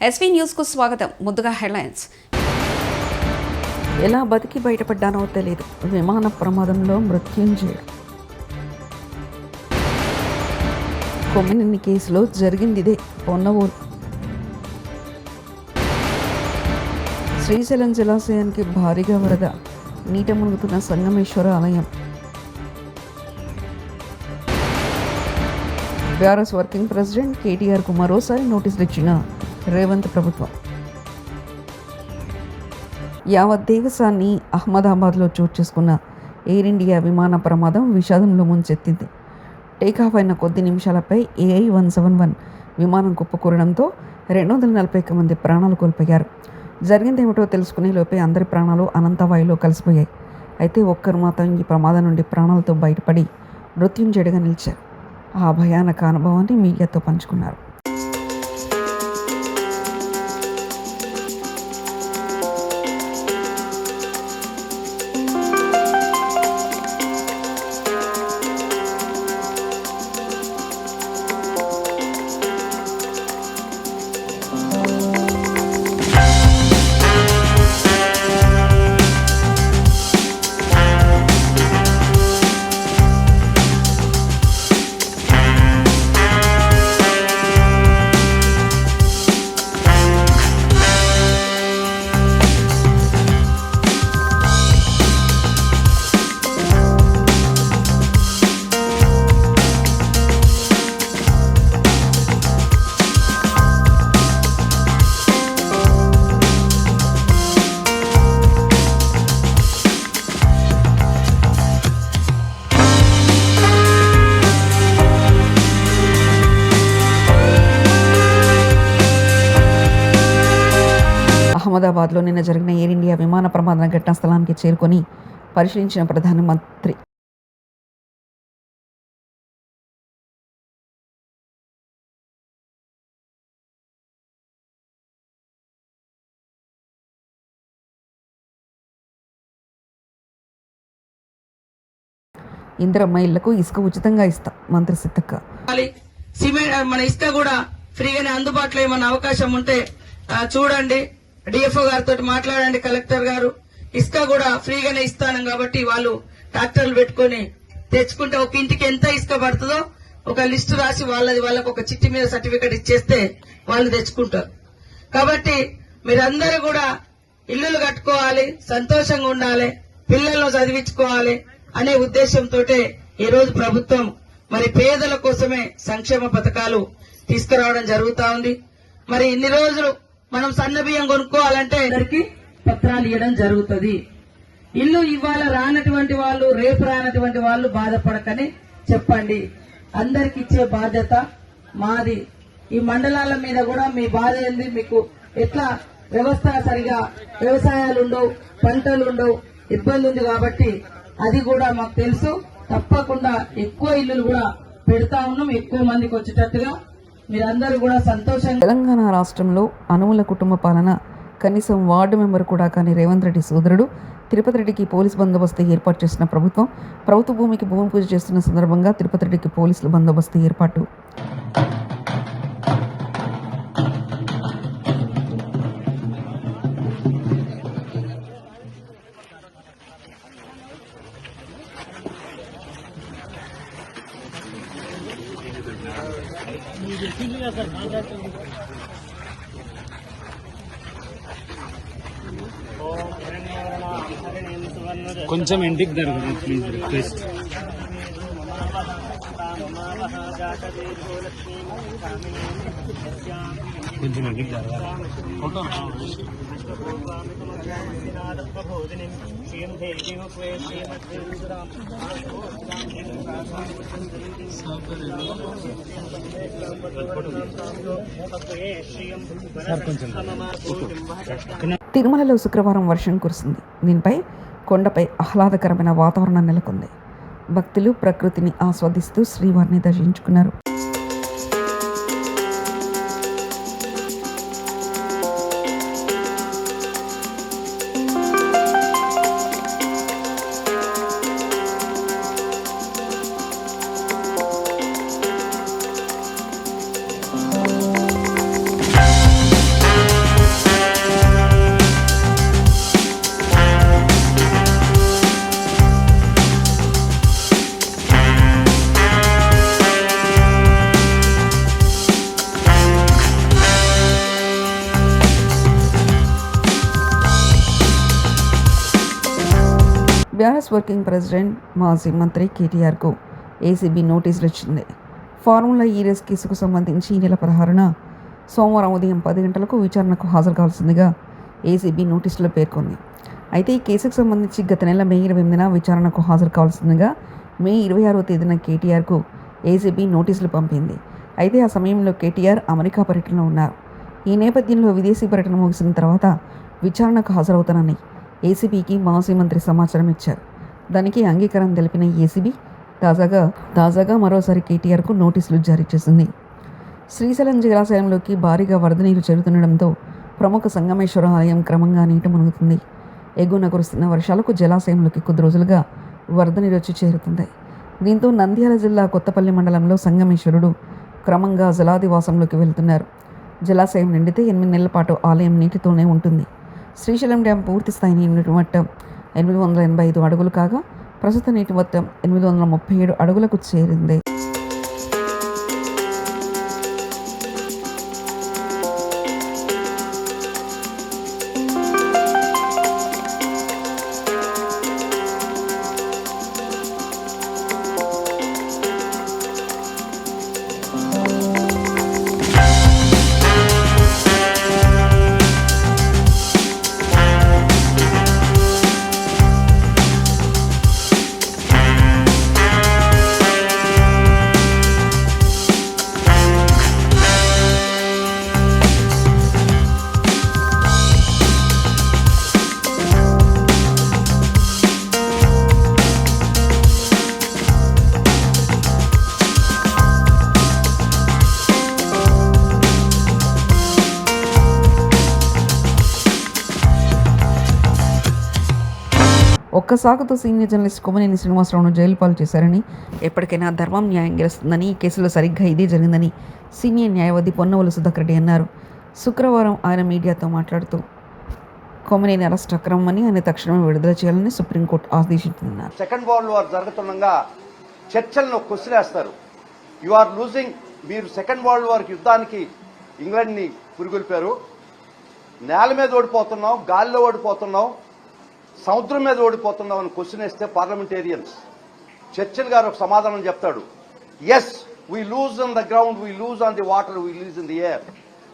SV న్యూస్కు స్వాగతం. ముందుగా హెడ్లైన్స్. ఎలా బతికి బయటపడ్డానో తెలియదు, విమాన ప్రమాదంలో మృత్యుంజయుడు. కొమ్మినేని కేసులో జరిగిందిదే, పొన్నవోలు. శ్రీశైలం జలాశయానికి భారీగా వరద, నీట మునుగుతున్న సంగమేశ్వర ఆలయం. బీఆర్ఎస్ వర్కింగ్ ప్రెసిడెంట్ కేటీఆర్కు మరోసారి నోటీసులు ఇచ్చిన రేవంత్ ప్రభుత్వం. యావత్ దేశాన్ని అహ్మదాబాద్లో చోటు చేసుకున్న ఎయిర్ ఇండియా విమాన ప్రమాదం విషాదంలో ముంచెత్తింది. టేకాఫ్ అయిన కొద్ది నిమిషాలపై AI-171 విమానం కుప్పకూరడంతో 241 మంది ప్రాణాలు కోల్పోయారు. జరిగిందేమిటో తెలుసుకునే లోపే అందరి ప్రాణాలు అనంతవాయులో కలిసిపోయాయి. అయితే ఒక్కరు మాత్రం ఈ ప్రమాదం నుండి ప్రాణాలతో బయటపడి మృత్యుంజయుడిగా నిలిచారు. ఆ భయానక అనుభవాన్ని మీడియాతో పంచుకున్నారు. అహ్మదాబాద్లో నిన్న జరిగిన ఎయిర్ ఇండియా విమాన ప్రమాద ఘటనా స్థలానికి చేరుకొని పరిశీలించిన ప్రధానమంత్రి ఇందిరమ్మ ఇళ్లకు ఇసుక ఉచితంగా ఇస్తాం, మంత్రి సీతక్క. సిమెంట్ మన ఇసుక కూడా ఫ్రీగానే అందుబాటులో ఏమన్నా అవకాశం ఉంటే చూడండి. డిఎఫ్ఓ గారితో మాట్లాడండి, కలెక్టర్ గారు. ఇసుక కూడా ఫ్రీగానే ఇస్తాను కాబట్టి వాళ్ళు ట్రాక్టర్లు పెట్టుకుని తెచ్చుకుంటే ఒక ఇంటికి ఎంత ఇసుక పడుతుందో ఒక లిస్టు రాసి వాళ్ళకు ఒక చిట్టి మీద సర్టిఫికెట్ ఇచ్చేస్తే వాళ్ళు తెచ్చుకుంటారు. కాబట్టి మీరందరూ కూడా ఇల్లులు కట్టుకోవాలి, సంతోషంగా ఉండాలి, పిల్లలను చదివించుకోవాలి అనే ఉద్దేశంతో ఈ రోజు ప్రభుత్వం మరి పేదల కోసమే సంక్షేమ పథకాలు తీసుకురావడం జరుగుతా ఉంది. మరి ఇన్ని రోజులు మనం సన్న బియ్యం కొనుక్కోవాలంటే అందరికి పత్రాలు ఇవ్వడం జరుగుతుంది. ఇల్లు ఇవాళ రానటువంటి వాళ్ళు, రేపు రానటువంటి వాళ్ళు బాధపడకని చెప్పండి. అందరికి ఇచ్చే బాధ్యత మాది. ఈ మండలాల మీద కూడా మీ బాధ ఏంది, మీకు ఎట్లా వ్యవస్థ సరిగా వ్యవసాయాలు ఉండవు, పంటలు ఉండవు, ఇబ్బంది ఉంది కాబట్టి అది కూడా మాకు తెలుసు. తప్పకుండా ఎక్కువ ఇల్లులు కూడా పెడతా ఉన్నాం, ఎక్కువ మందికి వచ్చేటట్టుగా. మీరందరూ కూడా సంతోషంగా. తెలంగాణ రాష్ట్రంలో అనువుల కుటుంబ పాలన కనీసం వార్డు మెంబర్ కూడా కాని రేవంత్ రెడ్డి సోదరుడు తిరుపతి రెడ్డికి పోలీస్ బందోబస్తు ఏర్పాటు చేసిన ప్రభుత్వ భూమికి భూమి పూజ చేస్తున్న సందర్భంగా తిరుపతి రెడ్డికి పోలీసుల బందోబస్తు ఏర్పాటు. కొంచెం ఇంటికి జరుగుతుంది ప్లీజ్, రిక్వెస్ట్. కొంచెం ఇంటికి జరగాలి. తిరుమలలో శుక్రవారం వర్షం కురిసింది. దీనిపై కొండపై ఆహ్లాదకరమైన వాతావరణం నెలకొంది. భక్తులు ప్రకృతిని ఆస్వాదిస్తూ శ్రీవారిని దర్శించుకున్నారు. బీఆర్ఎస్ వర్కింగ్ ప్రెసిడెంట్ మాజీ మంత్రి కేటీఆర్కు ఏసీబీ నోటీసులు ఇచ్చింది. ఫార్ములా ఈ రేస్ కేసుకు సంబంధించి ఈ నెల 16న సోమవారం ఉదయం 10 గంటలకు విచారణకు హాజరు కావాల్సిందిగా ఏసీబీ నోటీసులో పేర్కొంది. అయితే ఈ కేసుకు సంబంధించి గత నెల మే 28న విచారణకు హాజరు కావాల్సిందిగా మే 26వ తేదీన కేటీఆర్కు ఏసీబీ నోటీసులు పంపింది. అయితే ఆ సమయంలో కేటీఆర్ అమెరికా పర్యటనలో ఉన్నారు. ఈ నేపథ్యంలో విదేశీ పర్యటన ముగిసిన తర్వాత విచారణకు హాజరవుతానని ఏసీబీకి మాజీ మంత్రి సమాచారం ఇచ్చారు. దానికి అంగీకారం తెలిపిన ఏసీబీ తాజాగా మరోసారి కేటీఆర్కు నోటీసులు జారీ చేసింది. శ్రీశైలం జలాశయంలోకి భారీగా వరద నీరు చేరుతుండడంతో ప్రముఖ సంగమేశ్వర ఆలయం క్రమంగా నీట మునుగుతుంది. ఎగువన కురుస్తున్న వర్షాలకు జలాశయంలోకి కొద్ది రోజులుగా వరద నీరు వచ్చి చేరుతుంది. దీంతో నంద్యాల జిల్లా కొత్తపల్లి మండలంలో సంగమేశ్వరుడు క్రమంగా జలాదివాసంలోకి వెళ్తున్నారు. జలాశయం నిండితే 8 నెలల పాటు ఆలయం నీటితోనే ఉంటుంది. శ్రీశైలం డ్యాం పూర్తి స్థాయి నీటి మట్టం 885 అడుగులు కాగా ప్రస్తుత నీటి మొత్తం 837 అడుగులకు చేరింది. ఒక్క సాకుతో సీనియర్ జర్నలిస్ట్ కొమ్మనేని శ్రీనివాసరావును జైలు పాలు చేశారని, ఎప్పటికైనా ధర్మం న్యాయం గెలుస్తుందని, ఈ కేసులో సరిగ్గా ఇదే జరిగిందని సీనియర్ న్యాయవాది పొన్నవోలు సుధాకర్ రెడ్డి అన్నారు. శుక్రవారం ఆయన మీడియాతో మాట్లాడుతూ కొమ్మనేని అరెస్ట్ అక్రమమని, ఆయన తక్షణమే విడుదల చేయాలని సుప్రీంకోర్టు ఆదేశించిందన్నారు. సెకండ్ వరల్డ్ వార్ జరుగుతుండగా చర్చలను కొసిలేస్తారు. You are losing. మీరు సెకండ్ వరల్డ్ వార్ యుద్ధానికి ఇంగ్లాండ్ని పురిగొల్పారు. నేల మీద ఓడిపోతున్నాం, గాలిలో ఓడిపోతున్నాం, సముద్రం మీద ఓడిపోతున్నాం అని క్వశ్చన్ వేస్తే పార్లమెంటేరియన్స్ చర్చిల్ గారు ఒక సమాధానం చెప్తాడు. Yes, we lose on the ground, we lose on the water, we lose in the air,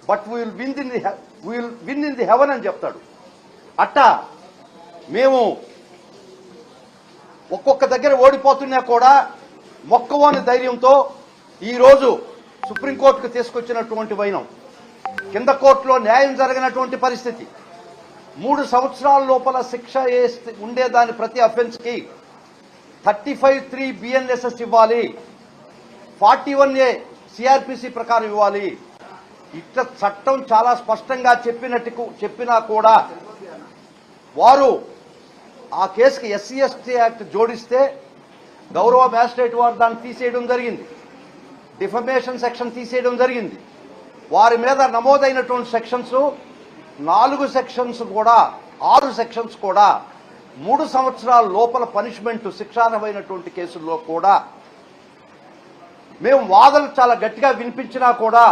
but we will win in the heaven అని చెప్తాడు. అట్టా మేము ఒక్కొక్క దగ్గర ఓడిపోతున్నా కూడా మొక్కవోని ధైర్యంతో ఈరోజు సుప్రీంకోర్టుకు తీసుకొచ్చినటువంటి వైనం. కింద కోర్టులో న్యాయం జరగనటువంటి పరిస్థితి. 3 సంవత్సరాల లోపల శిక్ష ఉండేదాని ప్రతి అఫెన్స్కి 35(3) BNSS ఇవ్వాలి, 41A సిఆర్పిసి ప్రకారం ఇవ్వాలి. ఇట్లా చట్టం చాలా స్పష్టంగా చెప్పినా కూడా వారు ఆ కేసుకి SC/ST యాక్ట్ జోడిస్తే గౌరవ మ్యాజిస్ట్రేట్ వారు దాన్ని తీసేయడం జరిగింది. డిఫమేషన్ సెక్షన్ తీసేయడం జరిగింది. వారి మీద నమోదైనటువంటి సెక్షన్స్ 4 సెక్షన్స్ కూడా 6 సెక్షన్స్ కూడా 3 సంవత్సరాల లోపల పనిష్మెంట్ శిక్షార్హమైనటువంటి కేసుల్లో కూడా మేము వాదనలు చాలా గట్టిగా వినిపించినా కూడా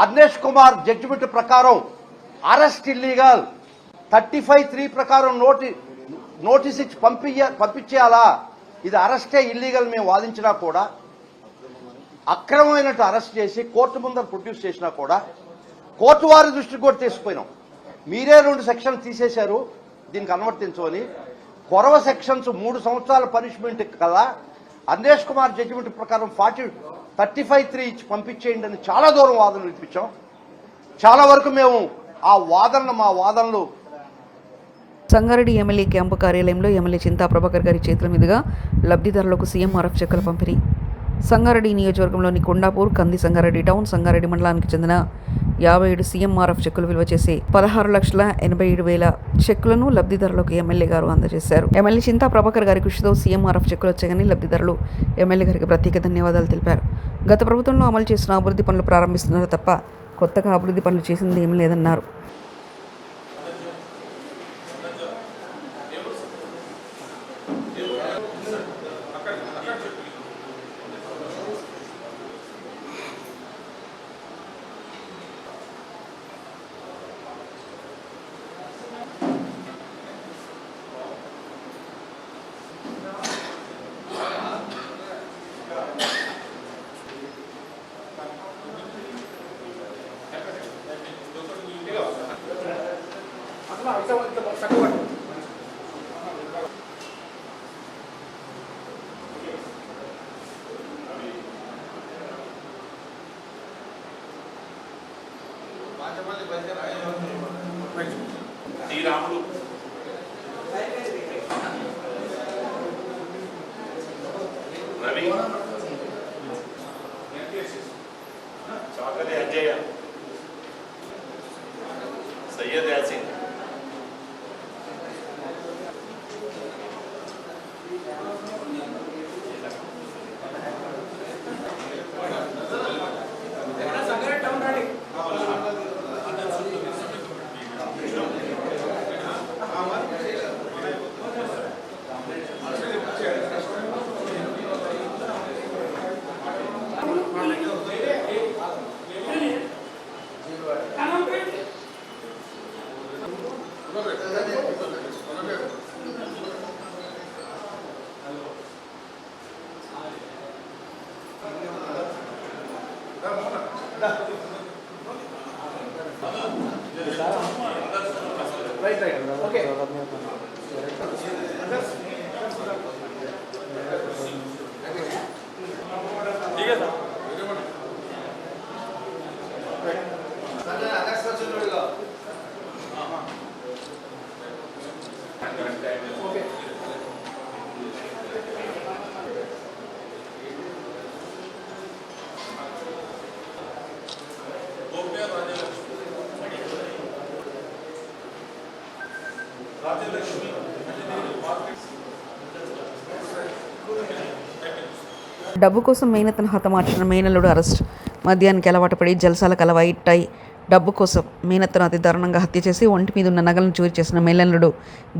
అర్నేష్ కుమార్ జడ్జిమెంట్ ప్రకారం అరెస్ట్ ఇల్లీగల్, 35(3) ప్రకారం నోటీస్ ఇచ్చి పంపించేయాలా, ఇది అరెస్టే ఇల్లీగల్ మేము వాదించినా కూడా అక్రమమైనట్టు అరెస్ట్ చేసి కోర్టు ముందర ప్రొడ్యూస్ చేసినా కూడా కోర్టు వారి దృష్టికి కూడా తీసుకుపోయినాం. మీరే 2 సెక్షన్లు తీసేశారు దీనికి అనువర్తించమని. కొరవ సెక్షన్స్ 3 సంవత్సరాల పనిష్మెంట్ కదా, అర్నేష్ కుమార్ జడ్జిమెంట్ ప్రకారం 35(3) ఇచ్చి పంపించేయండి అని చాలా దూరం వాదనలు వినిపించాం. చాలా వరకు మేము మా వాదనలు సంగారెడ్డి ఎమ్మెల్యే క్యాంపు కార్యాలయంలో ఎమ్మెల్యే చింతా ప్రభాకర్ గారి చేతుల మీదుగా లబ్ధిదారులకు సీఎంఆర్ఎఫ్ చెక్కుల పంపిణీ. సంగారెడ్డి నియోజకవర్గంలోని కొండాపూర్, కంది సంగారెడ్డి టౌన్, సంగారెడ్డి మండలానికి చెందిన 57 సీఎంఆర్ఎఫ్ చెక్కులు విలువ చేసి 16,87,000 చెక్కులను లబ్ధిదారులకు ఎమ్మెల్యే గారు అందజేశారు. ఎమ్మెల్యే చింతా ప్రభాకర్ గారి కృషితో సీఎంఆర్ఎఫ్ చెక్కులు వచ్చాయని లబ్ధిదారులు ఎమ్మెల్యే గారికి ప్రత్యేక ధన్యవాదాలు తెలిపారు. గత ప్రభుత్వంలో అమలు చేసిన అభివృద్ధి పనులు ప్రారంభిస్తున్నారు తప్ప కొత్తగా అభివృద్ధి పనులు చేసింది ఏమీ లేదన్నారు. శ్రీరాములు రవి చాకలి అజయ సయ్యద్ యాసిన్ డబ్బు కోసం మేనతను హతమార్చిన మేనల్లుడు అరెస్ట్. మద్యానికి అలవాటుపడి జల్సాలకు అలవాటై డబ్బు కోసం మేనత్తను అతి దారుణంగా హత్య చేసి ఒంటి మీద ఉన్న నగలను చోరీ చేసిన మేనల్లుడు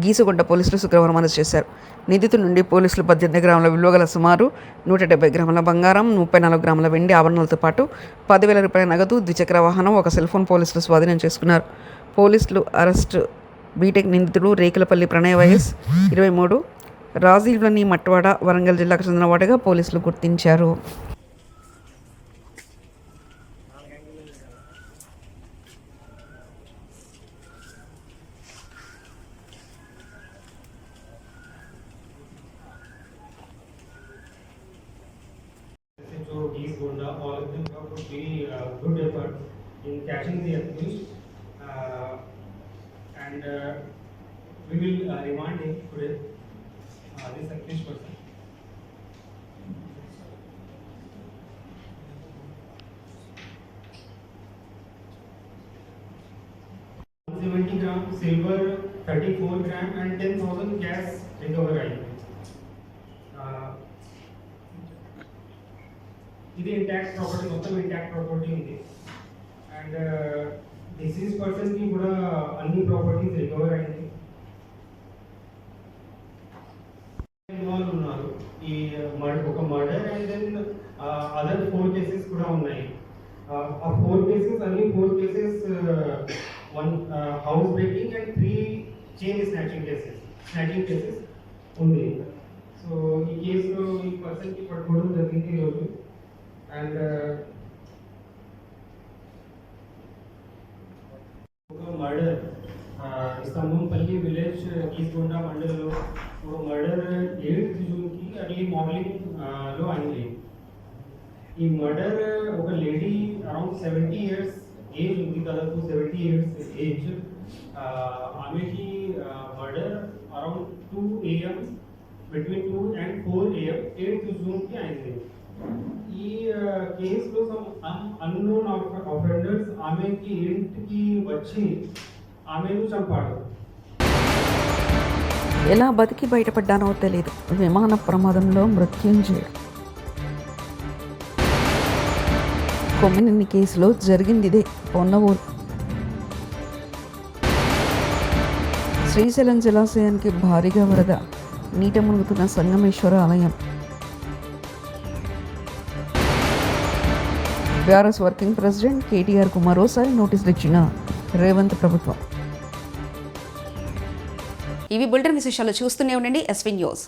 గీసుగుంట పోలీసులు శుక్రవారం అరెస్ట్ చేశారు. నిందితుడి నుండి పోలీసులు 18 గ్రాముల విలువ గల సుమారు 170 గ్రాముల బంగారం, 34 గ్రాముల వెండి ఆభరణాలతో పాటు 10,000 రూపాయల నగదు, ద్విచక్ర వాహనం, ఒక సెల్ ఫోన్ పోలీసులు స్వాధీనం చేసుకున్నారు. పోలీసులు అరెస్టు బీటెక్ నిందితుడు రేకులపల్లి ప్రణయ్ వయస్ 23, రాజీవ్లని మట్వాడ, వరంగల్ జిల్లాకు చెందినవాడుగా పోలీసులు గుర్తించారు. East Gonda, all of them have put very good effort in catching the accused, and we will remand him today. This accused person. $70 gram silver, 34 gram, and 10,000 cash recovery. ఇది intact property, మొత్తం intact property ఉంది. And disease పర్సన్కి కూడా అన్ని properties recover అయింది. Involve ఉన్నారు ఈ ఒక murder and then other 4 cases కూడా ఉన్నాయి. ఆ 4 కేసెస్ అన్ని 4 cases 1 house breaking and 3 chain snatching cases ఉంది. సో ఈ కేసులో ఈ పర్సన్కి పట్టుకోవడం జరిగింది ఈరోజు. అండ్ ఒక మర్డర్ స్తంభంపల్లి విలేజ్ ఈస్గొండ మండలంలో ఒక మర్డర్ 8th జూన్కి అర్లీ మార్నింగ్ లో అయింది. ఈ మర్డర్ ఒక లేడీ అరౌండ్ 70 years ఏజ్ ఉంది, దాదాపు 70 years ఏజ్. ఆమెకి murder around 2 AM, between 2 and 4 AM 8th జూన్కి అయింది. ఈ కేసులో సమ్ అన్నోన్ అఫెండర్స్ ఆమెకి ఇంటికి వచ్చి ఆమెను చంపాడు. ఎలా బతికి బయటపడ్డానో తెలియదు. విమాన ప్రమాదంలో మృత్యుంజయుడు. కొమ్మినేని కేసులో జరిగింది ఇదే. పొన్నవూరు శ్రీశైలం జలాశయానికి భారీగా వరద. నీట మునుగుతున్న సంగమేశ్వర ఆలయం. బీఆర్ఎస్ వర్కింగ్ ప్రెసిడెంట్ కేటీఆర్కు మరోసారి నోటీసులు ఇచ్చిన రేవంత్ ప్రభుత్వం. ఇవి బులెటిన్ విశేషాలు. చూస్తూనే ఉండండి ఎస్వీ న్యూస్.